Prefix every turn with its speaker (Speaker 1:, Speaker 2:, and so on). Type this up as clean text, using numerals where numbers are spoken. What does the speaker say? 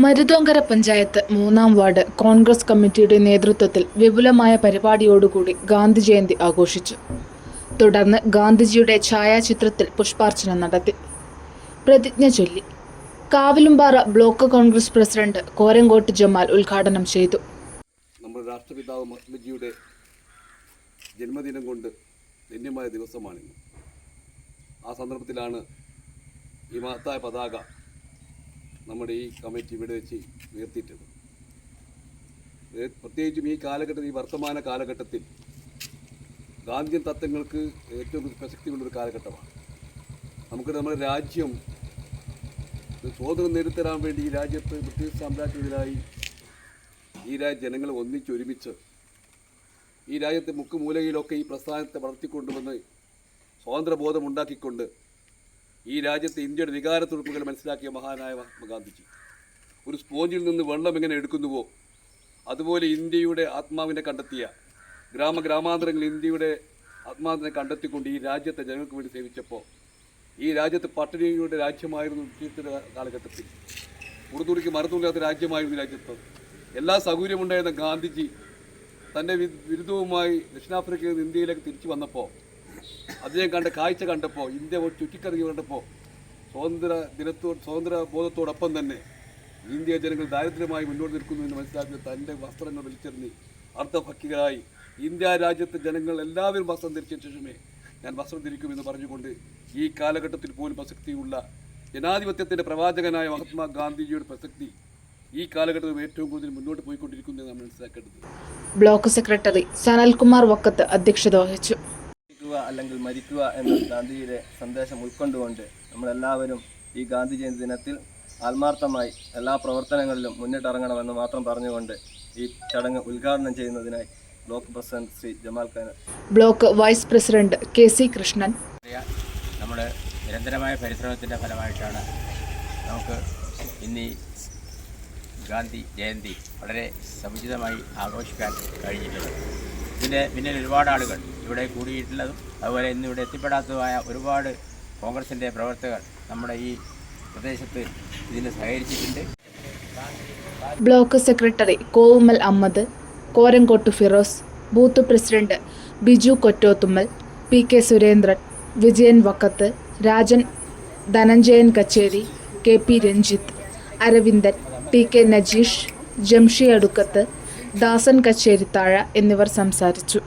Speaker 1: Maruthonkara panchayat 3-ാം ward Congress കമ്മിറ്റിയുടെ നേതൃത്വത്തിൽ വിപുലമായ പരിപാടിയോടുകൂടി ഗാന്ധി ജയന്തി ആഘോഷിച്ചു. തുടർന്ന് ഗാന്ധിജിയുടെ ഛായാചിത്രത്തിൽ പുഷ്പാർച്ചന നടത്തി. പ്രതിജ്ഞ ചൊല്ലി. Kavilumpara block Congress president Korangot Jamal ഉദ്ഘാടനം ചെയ്തു.
Speaker 2: നമ്മുടെ രാഷ്ട്രപിതാവ് മഹാത്മജിയുടെ ജന്മദിനം കൊണ്ട് ധന്യമായ ദിവസമാണിന്ന്. ആ സന്ദർഭത്തിലാണ് ഈ മഹത്തായ പതാക നമ്മുടെ ഈ കമ്മിറ്റി ഇവിടെ വെച്ച് ഉയർത്തിയിട്ടുണ്ട്. പ്രത്യേകിച്ചും ഈ കാലഘട്ടത്തിൽ, ഈ വർത്തമാന കാലഘട്ടത്തിൽ ഗാന്ധിയൻ തത്വങ്ങൾക്ക് ഏറ്റവും പ്രസക്തിയുള്ളൊരു കാലഘട്ടമാണ്. നമുക്ക് നമ്മുടെ രാജ്യം സ്വാതന്ത്ര്യം നേടിത്തരാൻ വേണ്ടി ഈ രാജ്യത്ത് ബ്രിട്ടീഷ് സാമ്രാജ്യത്തിനെതിരായി ഈ ജനങ്ങൾ ഒന്നിച്ചൊരുമിച്ച് ഈ രാജ്യത്തെ മുക്കുമൂലയിലൊക്കെ ഈ പ്രസ്ഥാനത്തെ വളർത്തിക്കൊണ്ടുവന്ന് സ്വാതന്ത്ര്യബോധം ഉണ്ടാക്കിക്കൊണ്ട് ഈ രാജ്യത്തെ ഇന്ത്യയുടെ വികാരത്തുടുപ്പുകൾ മനസ്സിലാക്കിയ മഹാനായ മഹാത്മാഗാന്ധിജി ഒരു സ്പോഞ്ചിൽ നിന്ന് വെള്ളം എങ്ങനെ എടുക്കുന്നുവോ അതുപോലെ ഇന്ത്യയുടെ ആത്മാവിനെ കണ്ടെത്തിയ ഗ്രാമാന്തരങ്ങളിൽ ഇന്ത്യയുടെ ആത്മാവിനെ കണ്ടെത്തിക്കൊണ്ട് ഈ രാജ്യത്തെ ജനങ്ങൾക്ക് വേണ്ടി സേവിച്ചപ്പോൾ ഈ രാജ്യത്ത് പട്ടിണിയുടെ രാജ്യമായിരുന്നു ബ്രിട്ടീഷുകാരുടെ കാലഘട്ടത്തിൽ. ഉറുദുടിക്ക് മറുതുള്ളില്ലാത്ത രാജ്യമായിരുന്നു രാജ്യത്ത്. എല്ലാ സൗകര്യമുണ്ടായിരുന്ന ഗാന്ധിജി തൻ്റെ ബിരുദവുമായി ദക്ഷിണാഫ്രിക്കയിൽ നിന്ന് ഇന്ത്യയിലേക്ക് തിരിച്ചു വന്നപ്പോൾ അദ്ദേഹം കണ്ട കാഴ്ച കണ്ടപ്പോൾ, ഇന്ത്യ ചുറ്റിക്കറങ്ങി കണ്ടപ്പോൾ സ്വാതന്ത്ര്യ ബോധത്തോടൊപ്പം തന്നെ ഇന്ത്യ ജനങ്ങൾ ദാരിദ്ര്യമായി മുന്നോട്ട് നിൽക്കുന്നു എന്ന് മനസ്സിലാക്കി തൻ്റെ വസ്ത്രങ്ങൾ വലിച്ചെറിഞ്ഞ് അർത്ഥഭക്തികളായി ഇന്ത്യ രാജ്യത്തെ ജനങ്ങൾ എല്ലാവരും വസ്ത്രം ധരിച്ച ശേഷമേ ഞാൻ വസ്ത്രം ധരിക്കുമെന്ന് പറഞ്ഞുകൊണ്ട് ഈ കാലഘട്ടത്തിൽ പോലും പ്രസക്തിയുള്ള ജനാധിപത്യത്തിൻ്റെ പ്രവാചകനായ മഹാത്മാഗാന്ധിജിയുടെ പ്രസക്തി ഈ കാലഘട്ടത്തിൽ ഏറ്റവും കൂടുതൽ മുന്നോട്ട് പോയിക്കൊണ്ടിരിക്കുന്നത് നാം മനസ്സിലാക്കേണ്ടത്.
Speaker 1: ബ്ലോക്ക് സെക്രട്ടറി സനൽകുമാർ വക്കത്ത് അധ്യക്ഷത വഹിച്ചു.
Speaker 3: അല്ലെങ്കിൽ മരിക്കുക എന്ന ഗാന്ധിജിയുടെ സന്ദേശം ഉൾക്കൊണ്ടുകൊണ്ട് നമ്മളെല്ലാവരും ഈ ഗാന്ധി ജയന്തി ദിനത്തിൽ ആത്മാർത്ഥമായി എല്ലാ പ്രവർത്തനങ്ങളിലും മുന്നിട്ടിറങ്ങണമെന്ന് മാത്രം പറഞ്ഞുകൊണ്ട് ഈ ചടങ്ങ് ഉദ്ഘാടനം ചെയ്യുന്നതിനായി block president Shri Jamal Khan,
Speaker 1: block vice president KC Krishnan.
Speaker 4: നമ്മുടെ നിരന്തരമായ പരിശ്രമത്തിൻ്റെ ഫലമായിട്ടാണ് നമുക്ക് ഇന്ന് ഗാന്ധി ജയന്തി വളരെ സമുചിതമായി ആഘോഷിക്കാൻ കഴിഞ്ഞിട്ടുള്ളത്. ഇതിൻ്റെ പിന്നിൽ ഒരുപാട് ആളുകൾ ഇവിടെ കൂടിയിട്ടുള്ളതും അതുപോലെ ഇന്നിവിടെ എത്തിപ്പെടാത്തതുമായ ഒരുപാട് കോൺഗ്രസിൻ്റെ പ്രവർത്തകർ നമ്മുടെ ഈ പ്രദേശത്ത് ഇതിന് സഹകരിച്ചിട്ടുണ്ട്.
Speaker 1: Block secretary Kovummal Ahammed, Korankott Firoz, booth president Biju Kottothummal, PK Surendran, Vijayan Vakkath, Rajan Dhananjayan കച്ചേരി, KP രഞ്ജിത്ത്, അരവിന്ദൻ, TK നജീഷ്, ജംഷി അടുക്കത്ത്, ദാസൻ കച്ചേരിത്താഴ എന്നിവർ സംസാരിച്ചു.